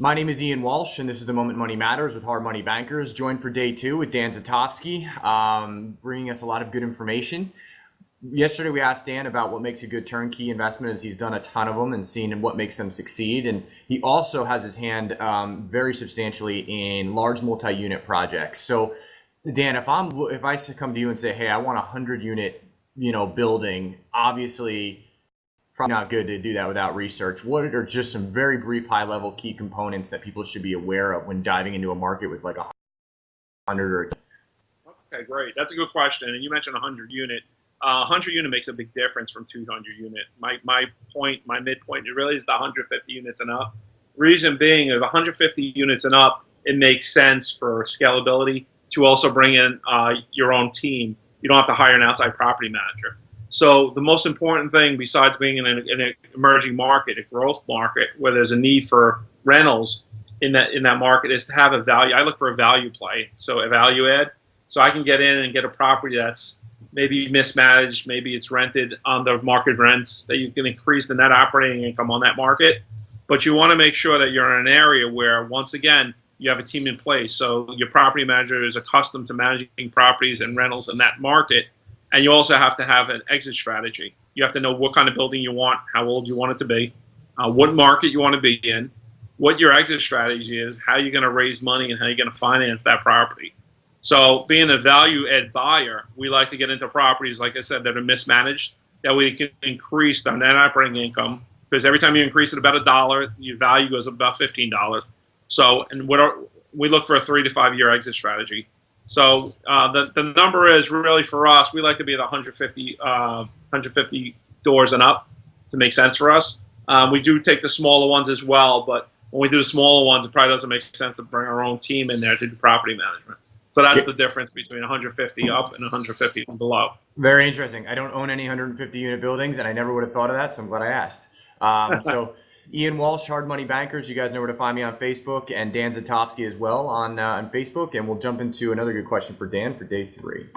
My name is Ian Walsh, and this is the Moment Money Matters with Hard Money Bankers, joined for day two with Dan Zitofsky, bringing us a lot of good information. Yesterday, we asked Dan about what makes a good turnkey investment, as he's done a ton of them and seen what makes them succeed. And he also has his hand very substantially in large multi-unit projects. So, Dan, if I come to you and say, "Hey, I want a 100-unit, building," obviously probably not good to do that without research. What are just some very brief, high-level key components that people should be aware of when diving into a market with like 100 or? Okay, great. That's a good question. And you mentioned 100 unit. 100 unit makes a big difference from 200 unit. My midpoint, it really is the 150 units and up. Reason being, if 150 units and up, it makes sense for scalability to also bring in your own team. You don't have to hire an outside property manager. So the most important thing, besides being in an emerging market, a growth market, where there's a need for rentals in that market, is to have a value. I look for a value play, so a value add. So I can get in and get a property that's maybe mismanaged, maybe it's rented on the market rents, that you can increase the net operating income on that market. But you want to make sure that you're in an area where, once again, you have a team in place. So your property manager is accustomed to managing properties and rentals in that market. And you also have to have an exit strategy. You have to know what kind of building you want, how old you want it to be, what market you want to be in, what your exit strategy is, how you're going to raise money, and how you're going to finance that property. So being a value add buyer, we like to get into properties, like I said, that are mismanaged, that we can increase our net operating income, because every time you increase it about $1, your value goes up about $15. So, and we look for a 3 to 5 year exit strategy. So the number is really, for us, we like to be at 150 doors and up to make sense for us. We do take the smaller ones as well, but when we do the smaller ones, it probably doesn't make sense to bring our own team in there to do property management. So that's the difference between 150 up and 150 below. Very interesting. I don't own any 150 unit buildings, and I never would have thought of that, so I'm glad I asked. So Ian Walsh, Hard Money Bankers. You guys know where to find me on Facebook, and Dan Zitofsky as well on Facebook. And we'll jump into another good question for Dan for day three.